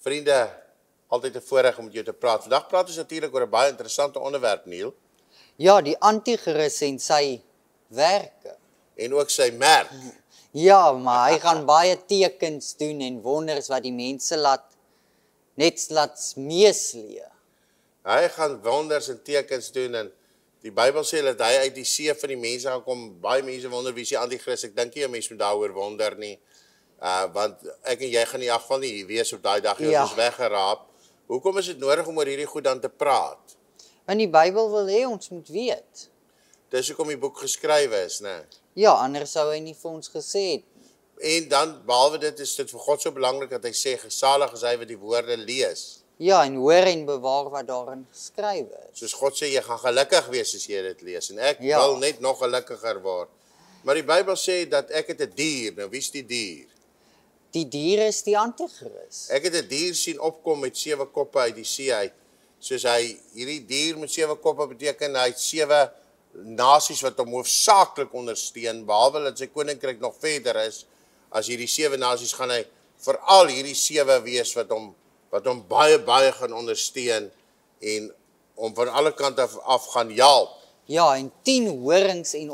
Vriende, altyd 'n voorreg om met jou te praat. Vandag praat ons natuurlik oor 'n baie interessante onderwerp, Neil, Ja, die anti-kris en sy werke. en ook sy merk. Ja, maar hy gaan baie tekens doen en wonders wat die mense net laat meesleer. Hy gaan wonders en tekens doen en die Bybel sê dat hy uit die see van die mense gaan kom. Baie mense wonder wie is die anti-kris. Ek dink nie 'n mens moet daaroor wonder nie. Want ek en jy gaan in elk geval nie hier wees op daai dag nie, ons is weggeraap. Hoekom is dit nodig om oor hierdie goed dan te praat? Want die Bybel wil hê ons moet weet. Dis hoekom die boek geskrywe is, né? Ja, anders sou hy nie vir ons gesê het. En dan, behalwe dit, is dit vir God so belangrik dat hy sê, gesalig is hy wat die woorde lees. Ja, en hoor en bewaar wat daarin geskrywe is. Soos God sê, jy gaan gelukkig wees as jy dit lees. En ek Ja. wil net nog gelukkiger word. Maar die Bybel sê dat ek het 'n dier. Nou, wie is die dier? Die dier is die anti-kris. Ek het 'n dier sien opkom met 7 koppe uit die see uit. Soos hierdie dier met 7 koppe beteken hy het 7 nasies wat hom hoofsaaklik ondersteun, behalwe dat sy koninkryk nog verder is. As hierdie 7 nasies gaan hy veral hierdie 7 wees wat hom baie gaan ondersteun en hom van alle kante af gaan help. Ja, en 10 horings en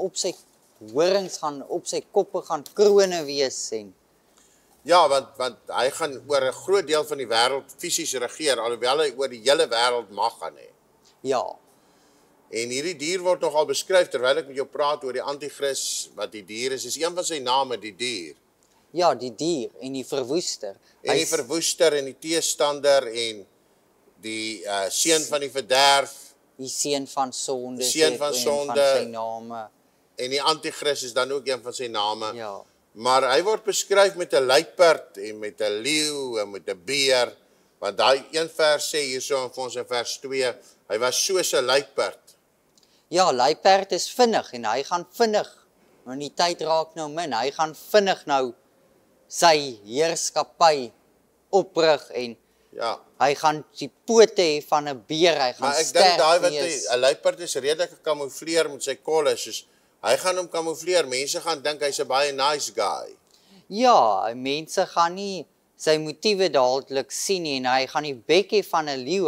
gaan op sy koppe gaan krone wees en Ja, want hy gaan oor 'n groot deel van die wêreld fisies regeer, alhoewel hy oor die hele wêreld mag gaan hê. ja. En hierdie dier word nogal beskryf terwyl ek met jou praat oor die anti-kris, wat die dier is een van sy name, die dier. Ja, die dier en die verwoester. En die verwoester en die teestander en die seun van die verderf Die seun van sonde, seun van sê sonde. van sy name. en die anti-kris is dan ook een van sy name. Ja. Maar hy word beskryf met 'n luiperd en met 'n leeu en met 'n beer, want daai een vers sê hierso vir ons in vers 2, hy was soos 'n luiperd. Ja, luiperd is vinnig en hy gaan vinnig. Want die tyd raak nou min. Hy gaan vinnig nou sy heerskappy oprig en Ja. hy gaan die pote hê van 'n beer. Hy gaan Maar ek dink daai sterk wat wees. 'n luiperd is redelik gekamoufleer met sy kolle, soos hy gaan hom kamoufleer. Mense gaan dink hy's 'n baie nice guy. Ja, mense gaan nie sy motiewe dadelik sien nie en hy gaan die bek hê van 'n leeu.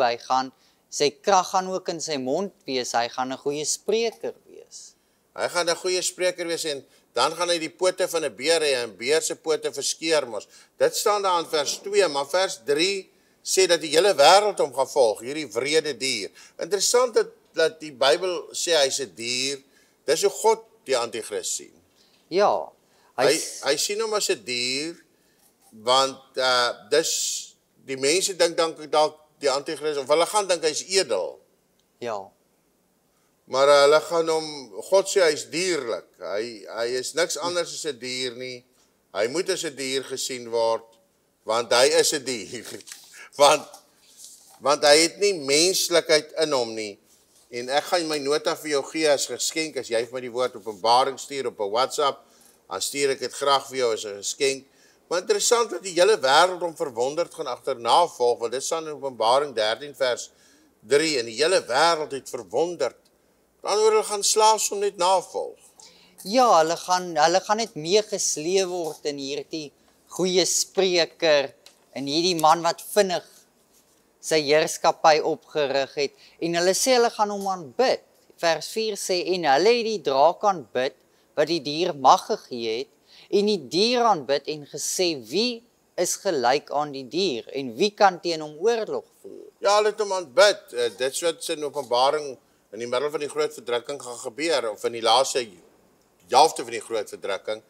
Sy krag gaan ook in sy mond wees. Hy gaan 'n goeie spreker wees. Hy gaan 'n goeie spreker wees en dan gaan hy die pote van 'n beer hê en beer se pote verskeer mos. Dit staan daar in vers 2, maar vers 3 sê dat die hele wêreld hom gaan volg, hierdie wrede dier. Interessant dat die Bybel sê hy's 'n dier. Dis hoe God die anti-kris sien. Ja, Hy sien hom as 'n dier want dis die mense dink dalk die anti-kris of hulle gaan dink hy's edel. ja, Maar hulle gaan God sê hy's dierlik. Hy is niks anders as 'n dier nie. Hy moet as 'n dier gesien word, want hy is 'n dier. want hy het nie menslikheid in hom nie. En ek gaan my nota vir jou gee as geskenk, as jy vir my die woord Openbaring stuur op 'n WhatsApp, dan stuur ek dit graag vir jou as 'n geskenk. Maar interessant dat die hele wêreld hom verwonderd gaan agterna volg, want dit staan in Openbaring 13 vers 3, en die hele wêreld het verwonderd. Dan hulle gaan slaafs hom net navolg. ja, hulle gaan net meegesleep word in hierdie goeie spreker en hierdie man wat vinnig sy heerskappy opgerig het en hulle sê hulle gaan hom aanbid. Vers 4 sê en hulle het die draak aanbid wat die dier mag gegee het en die dier aanbid en gesê wie is gelyk aan die dier en wie kan teen hom oorlog voer? Ja, hulle het hom aanbid. Dit is wat in Openbaring in die middel van die groot verdrukking gaan gebeur, of in die laaste helfte van die groot verdrukking.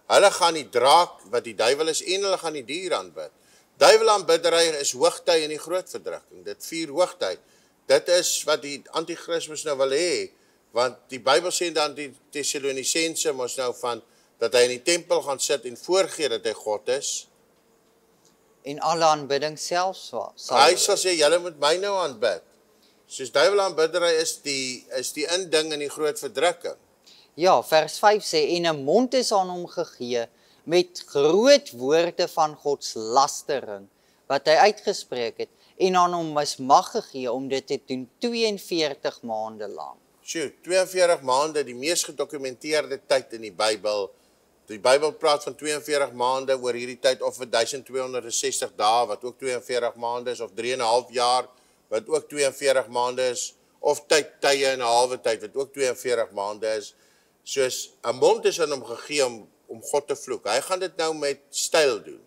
Hulle gaan die draak wat die duiwel is en hulle gaan die dier aanbid. Duiwelaanbiddery is hoogtyd in die groot verdrukking. Dit vier hoogtyd. Dit is wat die anti-kris nou wil hê, want die Bybel sê dan die Tessalonisense mos nou van dat hy in die tempel gaan sit en voorgee dat hy God is. En alle aanbidding selfs Hy sal sê julle moet my nou aanbid. Soos duiwelaanbiddery is die inding in die groot verdrukking. Ja, vers 5 sê, en 'n mond is aan hom gegee met groot woorde van godslastering, wat hy uitgespreek het, en aan hom is mag gegee om dit te doen 42 maande lank. Sjoe, 42 maande, die mees gedokumenteerde tyd in die Bybel, Die Bybel praat van 42 maande oor hierdie tyd of vir 1260 dae wat ook 42 maande is of 3,5 jaar wat ook 42 maande is of tye en 'n halwe tyd wat ook 42 maande is. Soos 'n mond is aan hom gegee om God te vloek. Hy gaan dit nou met styl doen.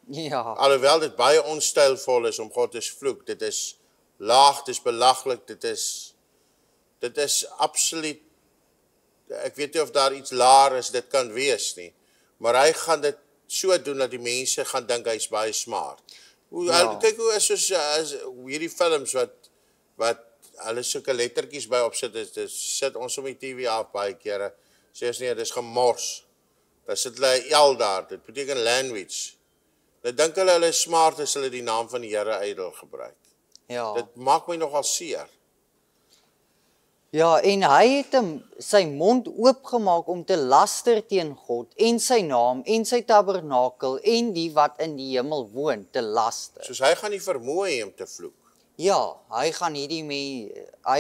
Ja, Alhoewel dit baie onstylvol is om God te vloek. Dit is laag, dit is belaglik, dit is absoluut, ek weet nie of daar iets laer is dit kan wees nie. Maar hy gaan dit so doen dat die mense gaan dink hy's baie smart. Kyk hoe is soos hierdie films wat hulle sulke lettertjies by opsit, dit sit ons op die TV af baie kere, sê ons nie, dit is gemors. Dan sit hulle 'n L daar, dit beteken language. Dan dink hulle is smart as hulle die naam van die Here ydel gebruik. ja. Dit maak my nogal seer. Ja, en hy het sy mond oopgemaak om te laster teen God en sy naam en sy tabernakel en die wat in die hemel woon te laster. Soos hy gaan nie vermoë hê om te vloek. Ja, hy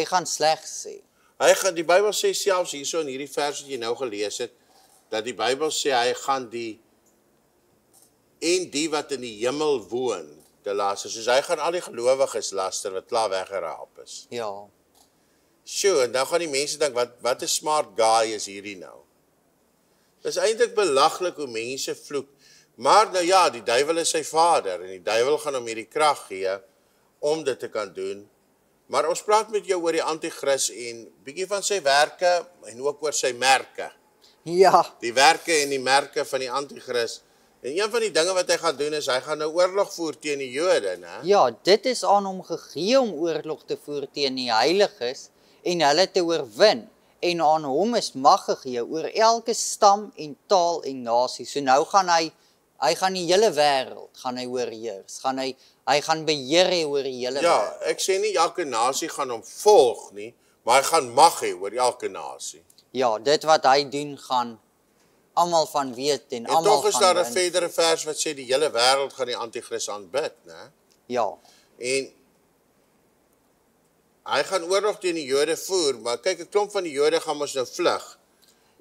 gaan sleg sê. Die Bybel sê selfs hierso in hierdie vers wat jy nou gelees het, dat die Bybel sê hy gaan die wat in die hemel woon te laster. Soos hy gaan al die gelowiges laster wat klaar weggeraap is. Ja. Sjoe, en dan gaan die mense dink, wat 'n smart guy is hierdie nou. Dit is eintlik belaglik hoe mense vloek. Maar nou ja, die duiwel is sy vader en die duiwel gaan hom hierdie krag gee om dit te kan doen. Maar ons praat met jou oor die anti-kris en bietjie van sy werke en ook oor sy merke. Ja. Die werke en die merke van die anti-kris. En een van die dinge wat hy gaan doen is hy gaan nou oorlog voer teen die Jode, né? Ja, dit is aan hom gegee om oorlog te voer teen die heiliges en hulle te oorwin. En aan hom is mag gegee oor elke stam en taal en nasie. So nou gaan hy gaan die hele wêreld gaan hy oorheers. Hy gaan beheer hê oor die hele Ja, wêreld. ek sê nie elke nasie gaan hom volg nie, maar hy gaan mag hê oor elke nasie. Ja, dit wat hy doen gaan almal van weet en En almal tog is gaan daar 'n beïnvloed. verdere vers wat sê die hele wêreld gaan die anti-kris aanbid, né? Ja. En hy gaan oorlog teen die Jode voer, maar kyk, 'n klomp van die Jode gaan mos nou vlug.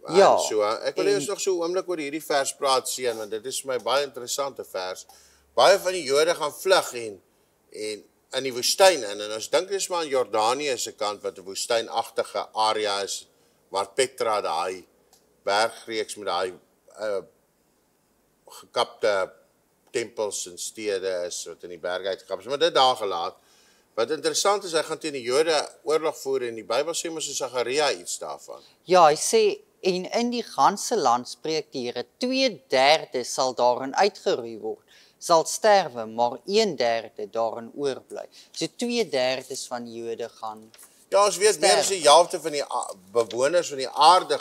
Ja, En so, ek wil hê ons nog so 'n oomblik oor hierdie vers praat seën, want dit is vir my baie interessante vers. Baie van die Jode gaan vlug en in die woestyn in, en ons dink eens maar aan Jordanië se kant wat 'n woestynagtige area is, waar Petra daai bergreeks met daai gekapte tempels en stede is wat in die berge uitgekap is, maar dit daar gelaat. Wat interessant is, hy gaan teen die Jode oorlog voer en die Bybel sê mos in Sagaria iets daarvan. Ja, hy sê en in die ganse land spreek die Here 2/3 sal daarin uitgeroei word, sal sterwe, maar 1/3 daarin oorbly. So 2/3 van die Jode gaan. Ja, ons weet meer as die helfte van die bewoners van die aarde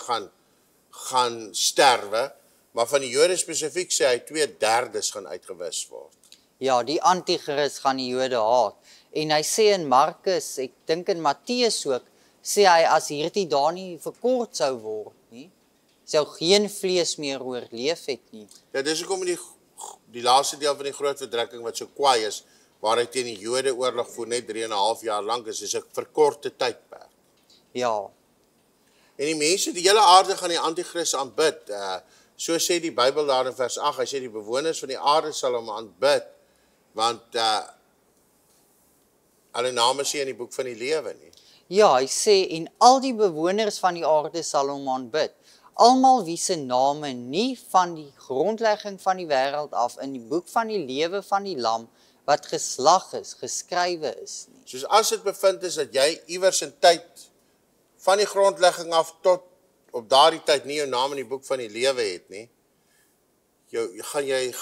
gaan sterwe, maar van die Jode spesifiek sê hy 2/3 gaan uitgewis word. Ja, die anti-kris gaan die Jode haat. En hy sê in Markus, ek dink in Matteus ook, sê hy as hierdie daar nie verkort sou word nie, sou geen vlees meer oorleef het nie. Ja, dis hoekom in die laaste deel van die groot verdrukking wat so kwaai is, waar hy teen die Jode oorlog voer net 3,5 jaar lank is 'n verkorte tydperk. Ja. En die mense, die hele aarde gaan die anti-kris aanbid. So sê die Bybel daar in vers 8, hy sê die bewoners van die aarde sal hom aanbid, want hulle name sê in die boek van die lewe nie. Ja, hy sê en al die bewoners van die aarde sal hom aanbid. Almal wie se name nie van die grondlegging van die wêreld af in die boek van die lewe van die lam wat geslag is, geskrywe is nie. Soos as dit bevind is dat jy iewers in tyd van die grondlegging af tot op daardie tyd nie jou naam in die boek van die lewe het nie, gaan jy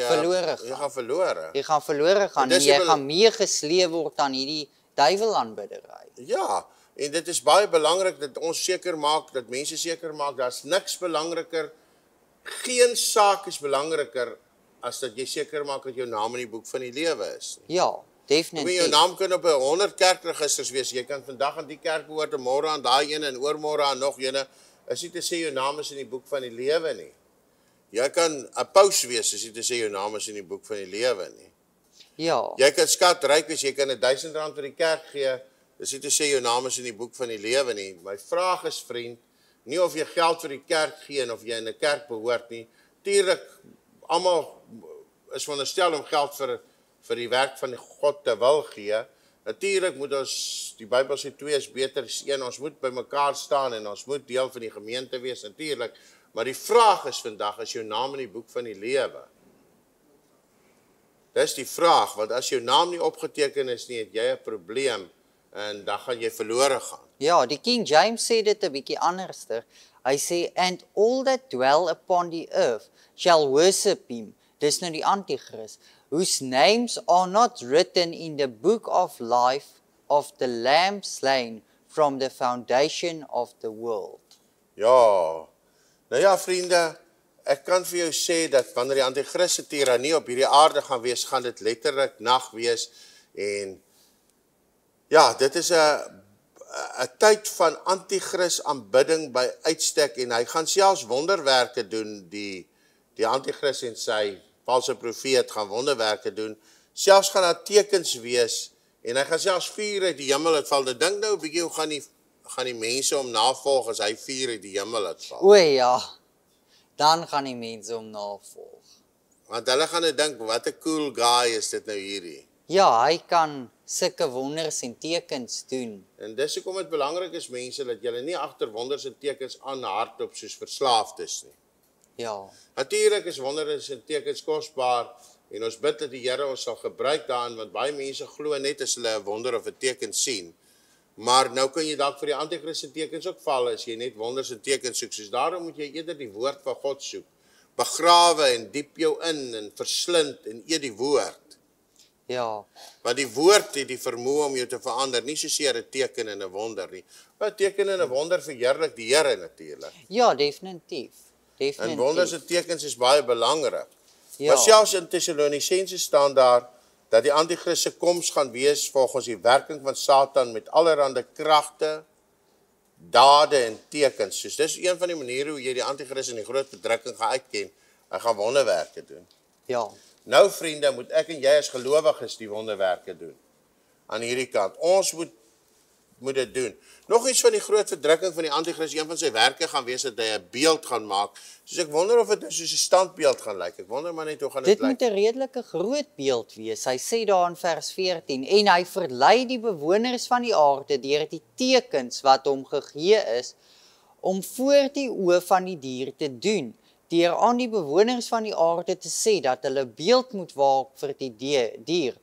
Verlore jy gaan verlore. Jy gaan verlore gaan en jy gaan meegesleep word aan hierdie duiwelaanbiddery. Ja, en dit is baie belangrik dat ons seker maak, dat mense seker maak, daar's niks belangriker, geen saak is belangriker as dat jy seker maak dat jou naam in die boek van die lewe is. Ja, Jy definitief. jou naam kan op 100 kerkregisters wees, jy kan vandag aan die kerk behoort en môre aan daai ene en oormôre aan nog ene, is nie te sê jou naam is in die boek van die lewe nie. Jy kan 'n paus wees, is nie te sê jou naam is in die boek van die lewe nie. Ja. Jy kan skatryk wees, jy kan R1000 vir die kerk gee, dis nie te sê jou naam is in die boek van die lewe nie. My vraag is, vriend, Nie of jy geld vir die kerk gee en of jy in 'n kerk behoort nie. Tuurlik, almal is veronderstel om geld vir die werk van God te wil gee. Natuurlik moet ons, die Bybel sê 2 is beter as 1, ons moet by mekaar staan en ons moet deel van die gemeente wees, natuurlik. Maar die vraag is vandag, is jou naam in die boek van die lewe? Dis die vraag, want as jou naam nie opgeteken is nie, het jy 'n probleem en dan gaan jy verlore gaan. Ja, die King James sê dit 'n bietjie anderster. Hy sê, and all that dwell upon the earth shall worship him. Dis nou die Antichrist, whose names are not written in the book of life of the Lamb slain from the foundation of the world. Ja, nou ja vriende, ek kan vir jou sê dat wanneer die Antichrist se tirannie op hierdie aarde gaan wees, gaan dit letterlik nag wees en ja, dit is 'n tyd van Antichrist aanbidding by uitstek en hy gaan selfs wonderwerke doen, die Antichrist en sy valse profeet gaan wonderwerke doen, selfs gaan daar tekens wees en hy gaan selfs vuur uit die hemel uitval. Nou dink nou 'n bietjie hoe gaan die mense hom navolg as hy vuur uit die hemel uitval. O ja, dan gaan die mense hom navolg. Want hulle gaan nou dink, wat 'n cool guy is dit nou hierdie. Ja, hy kan sulke wonders en tekens doen. En dis hoekom dit belangrik is mense dat julle nie agter wonders en tekens aanhardloop soos verslaafdes nie. Ja, Natuurlik is wonders en tekens kosbaar en ons bid dat die Here ons sal gebruik daarin, want baie mense glo net as hulle 'n wonder of 'n teken sien. Maar nou kan jy dalk vir die Antichrist se tekens ook val as jy net wonders en tekens soek. Soos daarom moet jy eerder die woord van God soek. Begrawe en diep jou in en verslind en eet die woord. ja, Want die woord het die vermoë om jou te verander, nie soseer 'n teken en 'n wonder nie. Maar 'n teken en 'n wonder verheerlik die Here natuurlik. ja, definitief. En wonders en tekens is baie belangrik. Ja. Maar selfs in Tessalonisense staan daar dat die Antichrist se koms gaan wees volgens die werking van Satan met allerlei kragte, dade en tekens. Soos dis een van die maniere hoe jy die Antichrist in die groot verdrukking gaan uitken. Hy gaan wonderwerke doen. Ja, Nou vriende, moet ek en jy as gelowiges die wonderwerke doen. Aan hierdie kant. Ons moet dit doen. Nog iets van die groot verdrukking van die Antichrist, een van sy werke gaan wees dat hy 'n beeld gaan maak. Soos ek wonder of dit soos 'n standbeeld gaan lyk. Ek wonder maar net hoe gaan dit dit moet lyk. 'n redelike groot beeld wees. Hy sê daar in vers 14, en hy verlei die bewoners van die aarde deur die tekens wat hom gegee is, om voor die oë van die dier te doen, deur aan die bewoners van die aarde te sê dat hulle beeld moet waak vir die dier,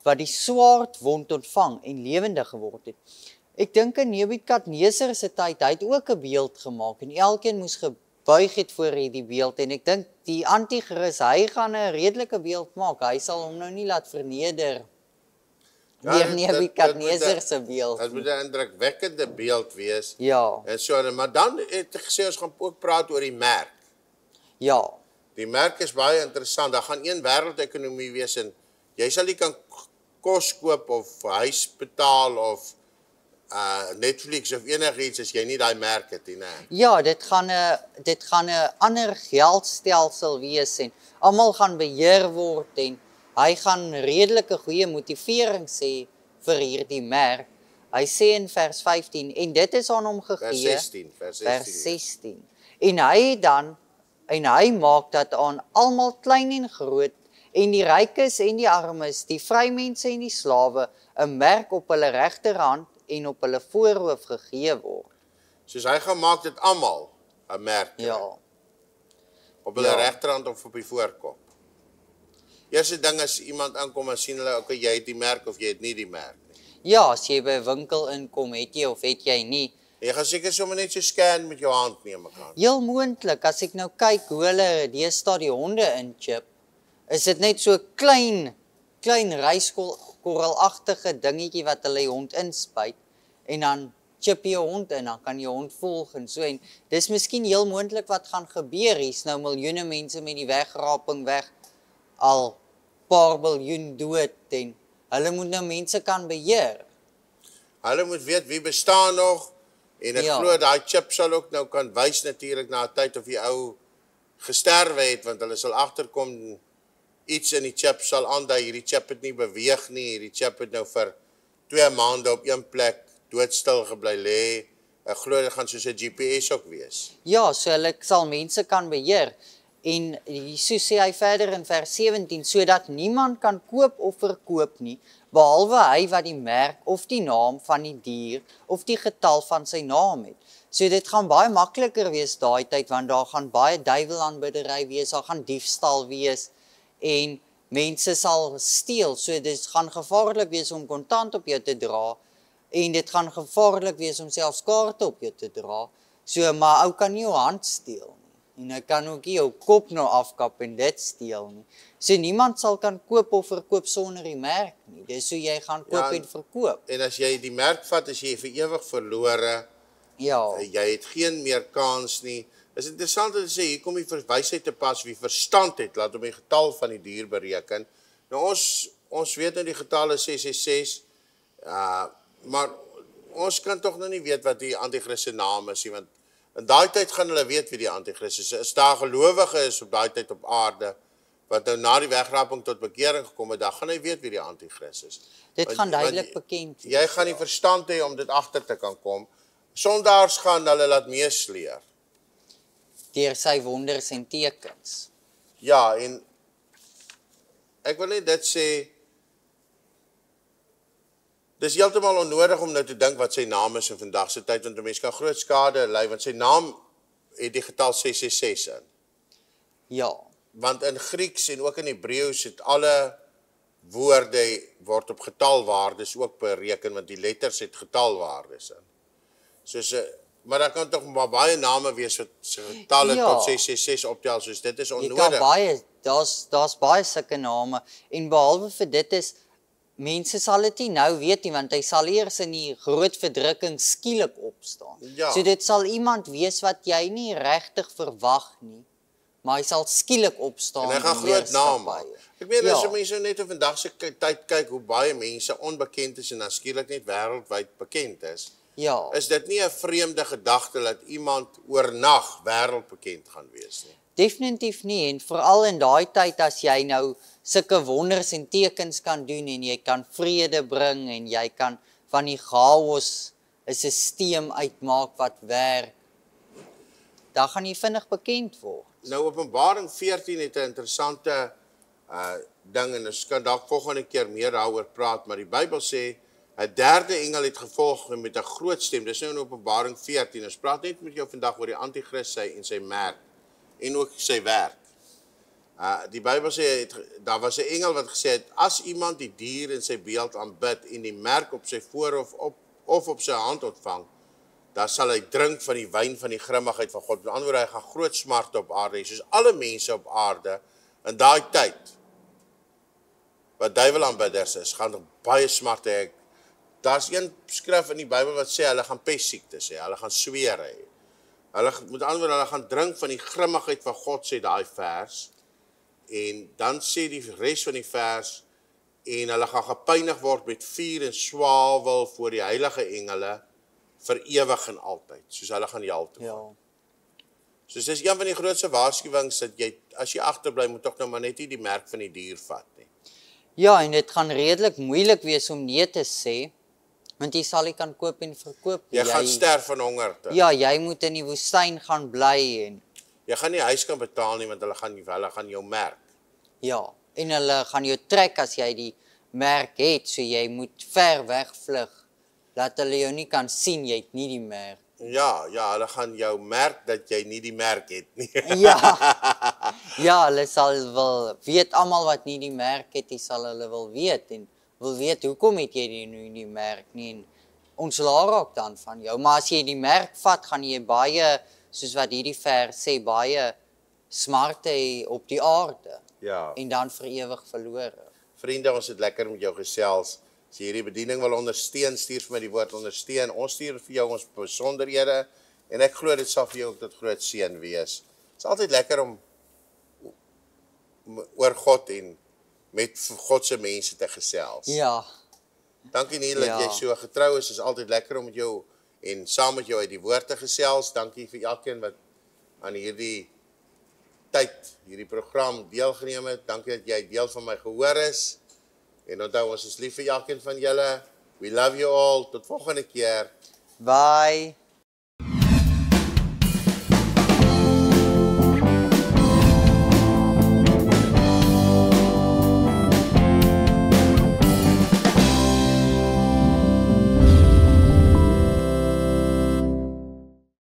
wat die swaard wond ontvang en lewendig geword het. Ek dink in Nebukadneser se tyd, hy het ook 'n beeld gemaak en elkeen moes gebuig het voor die beeld en ek dink die Antichrist, hy gaan 'n redelike beeld maak. Hy sal hom nou nie laat verneder deur Nebukadneser se beeld. Dit moet 'n indrukwekkende beeld wees. Ja, En so, maar dan het ek gesê ons gaan ook praat oor die merk. ja, Die merk is baie interessant. Daar gaan een wêreldekonomie wees en jy sal nie kan kos koop of huis betaal of Netflix of enigiets as jy nie daai merk het nie, né? ja, dit gaan 'n ander geldstelsel wees en almal gaan beheer word en hy gaan redelike goeie motivering sê vir hierdie merk. Hy sê in vers 15 en dit is aan hom gegee. Vers 16. Vers 16. En hy maak dat aan almal klein en groot en die rykes en die armes, die vrymense en die slawe 'n merk op hulle regterhand en op hulle voorhoof gegee word. Soos hy gaan maak dit almal 'n merk. Ja. Op hulle Ja. regterhand of op die voorkop. Eerste ding as iemand aankom en sien hulle, okay, jy het die merk of jy het nie die merk nie. Ja, as jy by 'n winkel inkom, het jy of het jy nie. Jy gaan seker sommer net so scan met jou hand neem mekaar. Heel moontlik, as ek nou kyk hoe hulle deesdae die honde inchip, is dit net so klein ryskorrelagtige dingetjie wat hulle die hond inspuit en dan chip jy 'n hond in, dan kan jy hond volg en so en dis miskien heel moontlik wat gaan gebeur. Hier's nou miljoene mense met die wegraping weg, al paar biljoen dood en hulle moet nou mense kan beheer. Hulle moet weet wie bestaan nog en ek Ja. glo daai chip sal ook nou kan wys natuurlik na 'n tyd of die ou gesterwe het, want hulle sal agterkom iets in die chip sal aandui hierdie chip het nie beweeg nie, hierdie chip het nou vir 2 maande op een plek doodstil gebly lê Ek glo dit gaan soos 'n GPS ook wees. Ja, so hulle sal mense kan beheer. En so sê hy verder in vers 17, sodat niemand kan koop of verkoop nie, behalwe hy wat die merk of die naam van die dier of die getal van sy naam het. So dit gaan baie makliker wees daai tyd, want daar gaan baie duiwelaanbiddery wees, daar gaan diefstal wees, en mense sal steel, so dit gaan gevaarlik wees om kontant op jou te dra, en dit gaan gevaarlik wees om selfs kaarte op jou te dra, so, maar ou kan nie jou hand steel nie, en hy kan ook nie jou kop nou afkap en dit steel nie, so niemand sal kan koop of verkoop sonder die merk nie, dis hoe jy gaan koop en verkoop. En as jy die merk vat, is jy vir ewig verlore, Ja, jy het geen meer kans nie. Dit is interessant om te sê, hier kom die wysheid te pas, wie verstand het, laat hom die getal van die dier bereken. Nou ons weet nou die getal is 666, maar ons kan toch nog nie weet wat die antichrist se naam is, want in daai tyd gaan hulle weet wie die antichrist is. As daar gelowige is op daai tyd op aarde, wat nou na die wegraping tot bekering gekom het, dan gaan hy weet wie die antichrist is. dit gaan duidelik bekend wees. Jy gaan die verstand hê om dit agter te kan kom. Sondaars gaan hulle laat meesleer. Deur sy wonders en tekens. Ja, en ek wil net dit sê, dis heeltemal onnodig om nou te dink wat sy naam is in vandag se tyd, want 'n mens kan groot skade ly, want sy naam het die getal 666 in. Ja, Want in Grieks en ook in Hebreëus het alle woorde word op getalwaardes ook bereken, want die letters het getalwaardes in. Soos, maar daar kan toch maar baie name wees wat getalle Ja. tot 666 optel, soos dit is jy kan onnodig. baie, daar's baie sulke name, en behalwe vir dit is, mense sal dit nie nou weet nie, want hy sal eers in die groot verdrukking skielik opstaan. Ja. So dit sal iemand wees wat jy nie regtig verwag nie, maar hy sal skielik opstaan. En hy gaan in groot naam heerskappy. maak. Ek meen, as Ja. mense net in vandag se tyd kyk hoe baie mense onbekend is en dan skielik net wêreldwyd bekend Ja. is dit nie 'n vreemde gedagte dat iemand oornag wêreldbekend gaan wees nie. Definitief nie, en veral in daai tyd as jy nou sulke wonders en tekens kan doen en jy kan vrede bring en jy kan van die chaos 'n stelsel uitmaak wat werk, dan gaan jy vinnig bekend word. Nou Openbaring 14 het 'n interessante ding, en ons kan dalk volgende keer meer daaroor praat, maar die Bybel sê 'n derde engel het gevolg met 'n groot stem. Dis nou in Openbaring 14. Ons praat net met jou vandag oor die antichrist en sy merk en ook sy werk. Die Bybel sê daar was 'n engel wat gesê het, as iemand die dier in sy beeld aanbid en die merk op sy voorhoof of op sy hand ontvang, dan sal hy drink van die wyn van die grimmigheid van God. Met ander woorde, hy gaan groot smarte op aarde hê, soos alle mense op aarde in daai tyd wat duiwelaanbidders is, gaan er baie smarte hê. Daar's een skrif in die Bybel wat sê hulle gaan pestsiektes hê, hulle gaan swere hê. Hulle met ander woorde, hulle gaan drink van die grimmigheid van God, sê daai vers. En dan sê die res van die vers, en hulle gaan gepynig word met vuur en swavel voor die heilige engele vir ewig en altyd, soos hulle gaan die hel toe gaan. Ja. Soos dis een van die grootste waarskuwings dat jy, as jy agterbly, moet tog nou maar net nie die merk van die dier vat nie. Ja, en dit gaan redelik moeilik wees om nee te sê, want jy sal nie kan koop en verkoop nie. Jy gaan sterf van honger. Ja, jy moet in die woestyn gaan bly en Jy gaan nie huis kan betaal nie, want hulle gaan jou merk. ja, en hulle gaan jou trek as jy die merk het, so jy moet ver wegvlug, dat hulle jou nie kan sien, jy het nie die merk. Ja, hulle gaan jou merk dat jy nie die merk het nie. Ja, hulle sal wel weet, almal wat nie die merk het, die sal hulle wil weet, en wil weet, hoekom het jy die merk nie, en ontslaa raak dan van jou, maar as jy die merk vat, gaan jy baie, soos wat hierdie vers sê, baie smarte hê op die aarde, Ja. en dan vir ewig verlore. Vriende, ons het lekker met jou gesels. As jy hierdie bediening wil ondersteun, stuur vir my die woord ondersteun. Ons stuur vir jou ons besonderhede en ek glo dit sal vir jou ook tot groot seën wees. Dit is altyd lekker om oor God en met God se mense te gesels. Ja, Dankie Neil dat jy so getrou is. Dit is altyd lekker om met jou en saam met jou uit die woord te gesels. Dankie vir elkeen wat aan hierdie hierdie program deelgeneem het. Dankie dat jy deel van my gehoor is. En onthou, ons is lief vir elkeen van julle. We love you all. Tot volgende keer. bye.